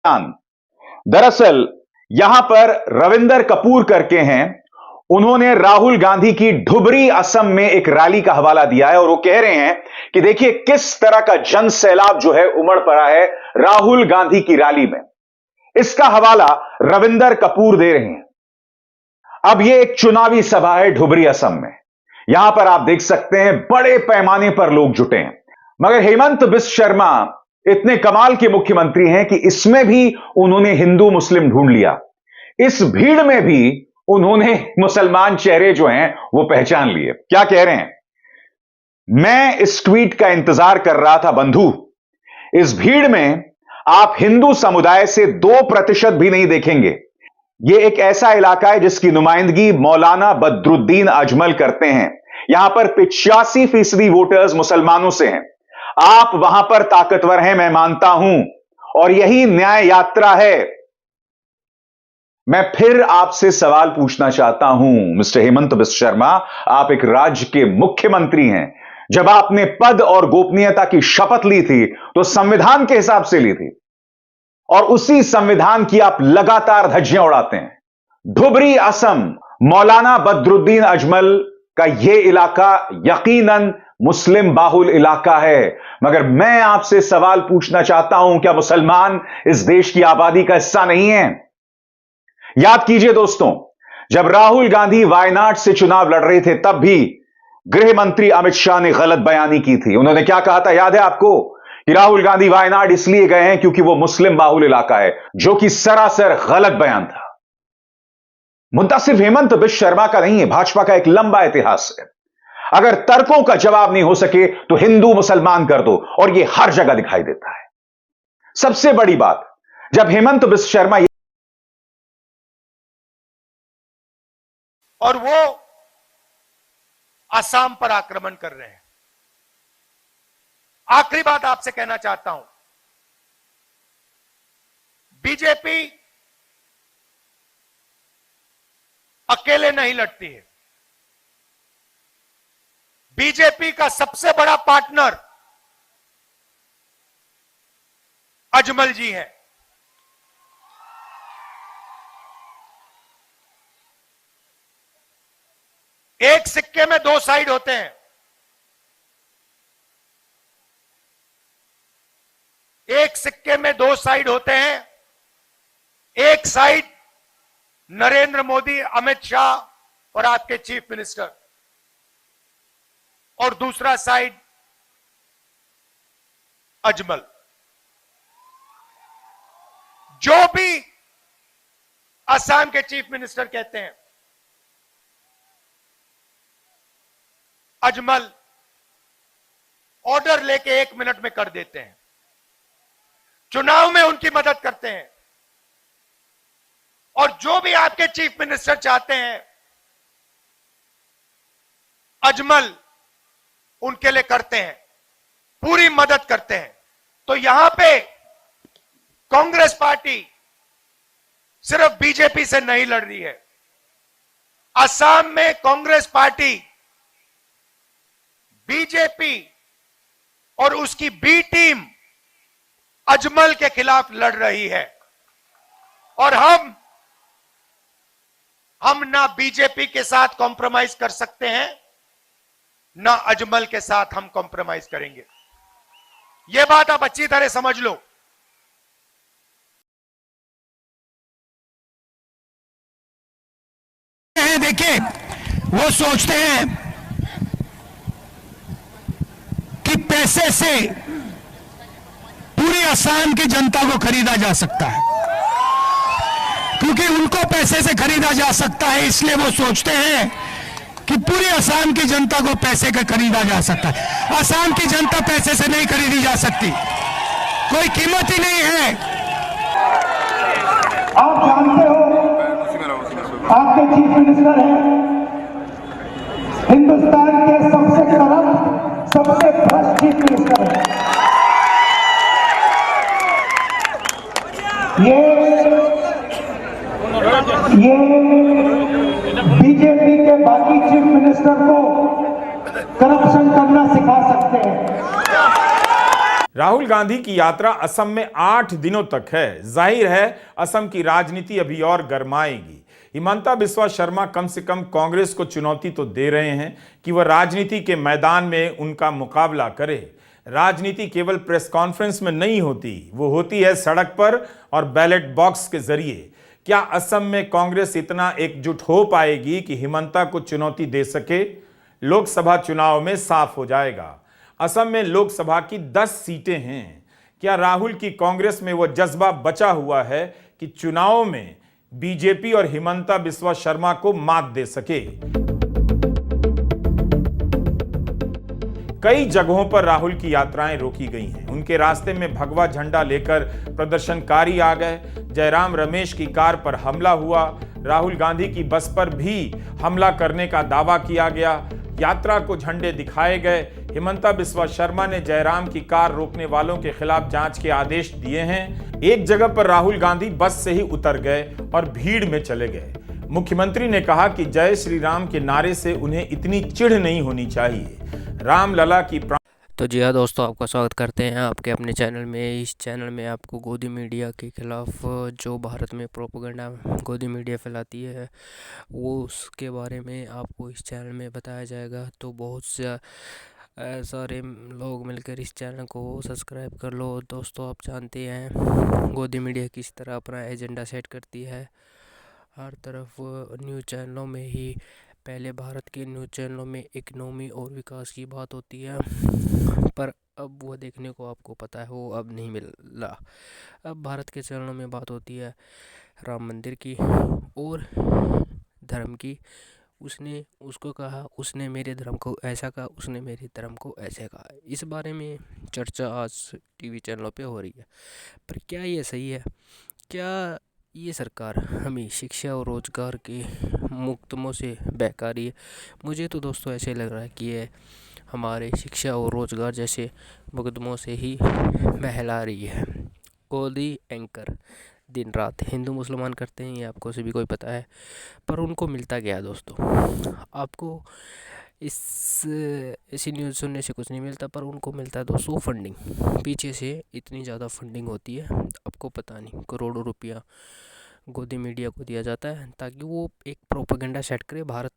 दरअसल यहां पर रविंदर कपूर करके हैं, उन्होंने राहुल गांधी की ढुबरी असम में एक रैली का हवाला दिया है और वो कह रहे हैं कि देखिए किस तरह का जन सैलाब जो है उमड़ पड़ा है राहुल गांधी की रैली में। इसका हवाला रविंदर कपूर दे रहे हैं। अब यह एक चुनावी सभा है ढुबरी असम में, यहां पर आप देख सकते हैं बड़े पैमाने पर लोग जुटे हैं, मगर हेमंत बिस्व शर्मा इतने कमाल के मुख्यमंत्री हैं कि इसमें भी उन्होंने हिंदू मुस्लिम ढूंढ लिया। इस भीड़ में भी उन्होंने मुसलमान चेहरे जो हैं वो पहचान लिए। क्या कह रहे हैं? मैं इस ट्वीट का इंतजार कर रहा था बंधु, इस भीड़ में आप हिंदू समुदाय से 2% भी नहीं देखेंगे। यह एक ऐसा इलाका है जिसकी नुमाइंदगी मौलाना बदरुद्दीन अजमल करते हैं। यहां पर 85% वोटर्स मुसलमानों से हैं। आप वहां पर ताकतवर हैं, मैं मानता हूं, और यही न्याय यात्रा है। मैं फिर आपसे सवाल पूछना चाहता हूं मिस्टर हेमंत बिस्व शर्मा, आप एक राज्य के मुख्यमंत्री हैं। जब आपने पद और गोपनीयता की शपथ ली थी तो संविधान के हिसाब से ली थी, और उसी संविधान की आप लगातार धज्जियां उड़ाते हैं। ढुबरी असम, मौलाना बदरुद्दीन अजमल का यह इलाका यकीनन मुस्लिम बाहुल इलाका है, मगर मैं आपसे सवाल पूछना चाहता हूं, क्या मुसलमान इस देश की आबादी का हिस्सा नहीं है? याद कीजिए दोस्तों, जब राहुल गांधी वायनाड से चुनाव लड़ रहे थे तब भी गृह मंत्री अमित शाह ने गलत बयानी की थी। उन्होंने क्या कहा था, याद है आपको? कि राहुल गांधी वायनाड इसलिए गए हैं क्योंकि वो मुस्लिम बाहुल इलाका है, जो कि सरासर गलत बयान था। मुद्दा सिर्फ हेमंत बिस्व शर्मा का नहीं है, भाजपा का एक लंबा इतिहास है। अगर तर्कों का जवाब नहीं हो सके तो हिंदू मुसलमान कर दो, और यह हर जगह दिखाई देता है। सबसे बड़ी बात, जब हेमंत बिस्व शर्मा और वो असम पर आक्रमण कर रहे हैं। आखिरी बात आपसे कहना चाहता हूं, बीजेपी अकेले नहीं लड़ती है। बीजेपी का सबसे बड़ा पार्टनर अजमल जी है। एक सिक्के में 2 साइड होते हैं। एक सिक्के में 2 साइड होते हैं। एक साइड नरेंद्र मोदी, अमित शाह और आपके चीफ मिनिस्टर, और दूसरा साइड अजमल। जो भी असम के चीफ मिनिस्टर कहते हैं, अजमल ऑर्डर लेके 1 मिनट में कर देते हैं। चुनाव में उनकी मदद करते हैं, और जो भी आपके चीफ मिनिस्टर चाहते हैं, अजमल उनके लिए करते हैं, पूरी मदद करते हैं। तो यहां पे कांग्रेस पार्टी सिर्फ बीजेपी से नहीं लड़ रही है। असम में कांग्रेस पार्टी बीजेपी और उसकी बी टीम अजमल के खिलाफ लड़ रही है, और हम ना बीजेपी के साथ कॉम्प्रोमाइज कर सकते हैं, ना अजमल के साथ हम कॉम्प्रोमाइज करेंगे। यह बात आप अच्छी तरह समझ लो। देखिए, वो सोचते हैं कि पैसे से पूरी असम की जनता को खरीदा जा सकता है। क्योंकि उनको पैसे से खरीदा जा सकता है, इसलिए वो सोचते हैं कि पूरी असम की जनता को पैसे का खरीदा जा सकता है। असम की जनता पैसे से नहीं खरीदी जा सकती, कोई कीमत ही नहीं है। आप जानते हो, आपके चीफ मिनिस्टर हैं हिंदुस्तान के सबसे करप्ट, सबसे भ्रष्ट चीफ मिनिस्टर हैं। ये बीजेपी के बाकी चीफ मिनिस्टर को करप्शन करना सिखा सकते हैं। राहुल गांधी की यात्रा असम में 8 दिनों तक है। जाहिर है असम की राजनीति अभी और गरमाएगी। हिमंता बिस्वा शर्मा कम से कम कांग्रेस को चुनौती तो दे रहे हैं कि वह राजनीति के मैदान में उनका मुकाबला करे। राजनीति केवल प्रेस कॉन्फ्रेंस में नहीं होती, वो होती है सड़क पर और बैलेट बॉक्स के जरिए। क्या असम में कांग्रेस इतना एकजुट हो पाएगी कि हिमंता को चुनौती दे सके? लोकसभा चुनाव में साफ हो जाएगा। असम में लोकसभा की 10 सीटें हैं। क्या राहुल की कांग्रेस में वो जज्बा बचा हुआ है कि चुनाव में बीजेपी और हिमंता बिस्वा शर्मा को मात दे सके? कई जगहों पर राहुल की यात्राएं रोकी गई हैं। उनके रास्ते में भगवा झंडा लेकर प्रदर्शनकारी आ गए। जयराम रमेश की कार पर हमला हुआ। राहुल गांधी की बस पर भी हमला करने का दावा किया गया। यात्रा को झंडे दिखाए गए। हिमंता बिस्वा शर्मा ने जयराम की कार रोकने वालों के खिलाफ जांच के आदेश दिए हैं। एक जगह पर राहुल गांधी बस से ही उतर गए और भीड़ में चले गए। मुख्यमंत्री ने कहा कि जय श्री राम के नारे से उन्हें इतनी चिढ़ नहीं होनी चाहिए। रामलला की तो जी हाँ दोस्तों, आपका स्वागत करते हैं आपके अपने चैनल में। इस चैनल में आपको गोदी मीडिया के खिलाफ जो भारत में प्रोपेगेंडा गोदी मीडिया फैलाती है वो उसके बारे में आपको इस चैनल में बताया जाएगा। तो बहुत से सारे लोग मिलकर इस चैनल को सब्सक्राइब कर लो। दोस्तों, आप जानते हैं गोदी मीडिया किस तरह अपना एजेंडा सेट करती है। हर तरफ न्यूज़ चैनलों में ही पहले भारत के न्यूज़ चैनलों में इकनॉमी और विकास की बात होती है, पर अब वो देखने को आपको पता है वो अब नहीं मिल रहा। अब भारत के चैनलों में बात होती है राम मंदिर की और धर्म की। उसने उसको कहा, उसने मेरे धर्म को ऐसा कहा, उसने मेरे धर्म को ऐसे कहा। इस बारे में चर्चा आज टीवी चैनलों पे हो रही है। पर क्या ये सही है? क्या ये सरकार हमें शिक्षा और रोज़गार के मुकदमों से बहका रही है? मुझे तो दोस्तों ऐसे लग रहा है कि ये हमारे शिक्षा और रोज़गार जैसे मुकदमों से ही बहला रही है। गोदी एंकर दिन रात हिंदू मुसलमान करते हैं, ये आपको सभी को पता है, पर उनको मिलता क्या है दोस्तों? आपको ऐसी न्यूज़ सुनने से कुछ नहीं मिलता, पर उनको मिलता है दोस्तों फंडिंग। पीछे से इतनी ज़्यादा फंडिंग होती है, आपको पता नहीं, करोड़ों रुपया गोदी मीडिया को दिया जाता है ताकि वो एक प्रोपेगेंडा सेट करे भारत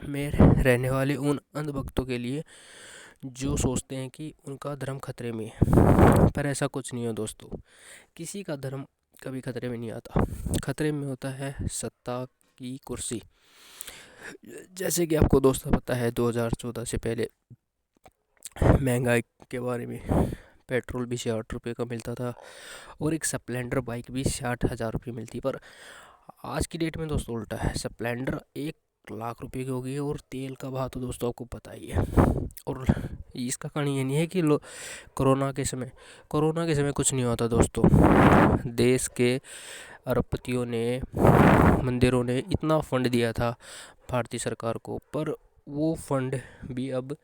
में रहने वाले उन अंधभक्तों के लिए जो सोचते हैं कि उनका धर्म खतरे में है। पर ऐसा कुछ नहीं है दोस्तों, किसी का धर्म कभी खतरे में नहीं आता। खतरे में होता है सत्ता की कुर्सी। जैसे कि आपको दोस्तों पता है 2014 से पहले महंगाई के बारे में पेट्रोल भी 60 रुपये का मिलता था और एक स्प्लेंडर बाइक भी 60,000 रुपये मिलती। पर आज की डेट में दोस्तों उल्टा है, स्प्लेंडर 1,00,000 रुपये की हो गई और तेल का भाव तो दोस्तों आपको पता ही है। और इसका कारण ये नहीं है कि कोरोना के समय कुछ नहीं होता दोस्तों। देश के अरबपतियों ने, मंदिरों ने इतना फंड दिया था भारतीय सरकार को, पर वो फंड भी अब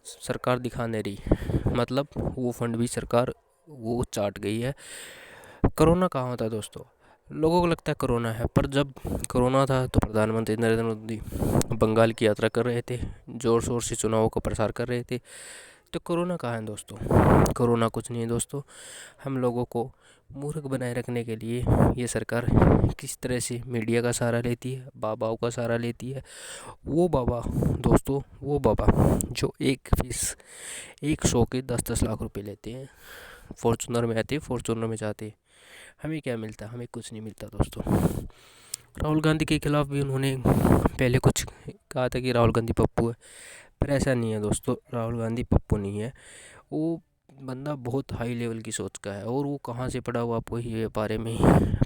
सरकार दिखा नहीं रही। मतलब वो फंड भी सरकार वो चाट गई है। कोरोना कहाँ होता है दोस्तों? लोगों को लगता है कोरोना है, पर जब कोरोना था तो प्रधानमंत्री नरेंद्र मोदी बंगाल की यात्रा कर रहे थे, ज़ोर शोर से चुनावों का प्रसार कर रहे थे। तो कोरोना कहाँ है दोस्तों? कोरोना कुछ नहीं है दोस्तों। हम लोगों को मूर्ख बनाए रखने के लिए ये सरकार किस तरह से मीडिया का सहारा लेती है, बाबाओं का सहारा लेती है। वो बाबा दोस्तों, वो बाबा जो एक शो के 10-10 लाख रुपए लेते हैं, फॉर्चूनर में आते, फॉर्चूनर में जाते, हमें क्या मिलता? हमें कुछ नहीं मिलता दोस्तों। राहुल गांधी के खिलाफ भी उन्होंने पहले कुछ कहा था कि राहुल गांधी पप्पू है, पर ऐसा नहीं है दोस्तों। राहुल गांधी पप्पू नहीं है। वो बंदा बहुत हाई लेवल की सोच का है और वो कहाँ से पढ़ा हुआ आपको ये बारे में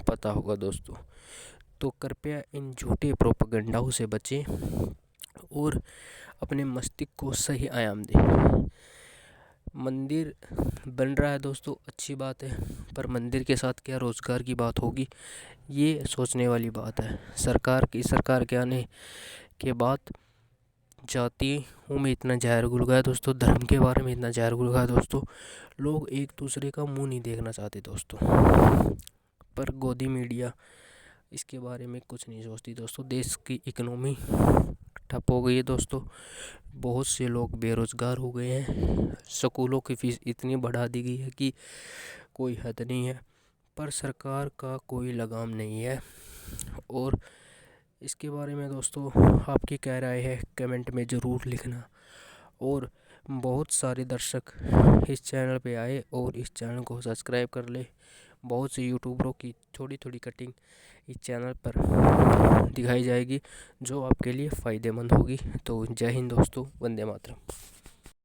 पता होगा दोस्तों। तो कृपया इन झूठे प्रोपेगेंडाओं से बचें और अपने मस्तिष्क को सही आयाम दें। मंदिर बन रहा है दोस्तों, अच्छी बात है, पर मंदिर के साथ क्या रोज़गार की बात होगी? ये सोचने वाली बात है। सरकार के आने के बाद जातियों में इतना जहर घुल गया दोस्तों, धर्म के बारे में इतना जहर घुल गया दोस्तों, लोग एक दूसरे का मुंह नहीं देखना चाहते दोस्तों। पर गोदी मीडिया इसके बारे में कुछ नहीं सोचती दोस्तों। देश की इकोनॉमी ठप हो गई है दोस्तों। बहुत से लोग बेरोज़गार हो गए हैं। स्कूलों की फ़ीस इतनी बढ़ा दी गई है कि कोई हद नहीं है, पर सरकार का कोई लगाम नहीं है। और इसके बारे में दोस्तों आपकी क्या राय है कमेंट में ज़रूर लिखना। और बहुत सारे दर्शक इस चैनल पे आए और इस चैनल को सब्सक्राइब कर ले। बहुत से यूट्यूबरों की थोड़ी थोड़ी कटिंग इस चैनल पर दिखाई जाएगी जो आपके लिए फ़ायदेमंद होगी। तो जय हिंद दोस्तों, वंदे मातरम।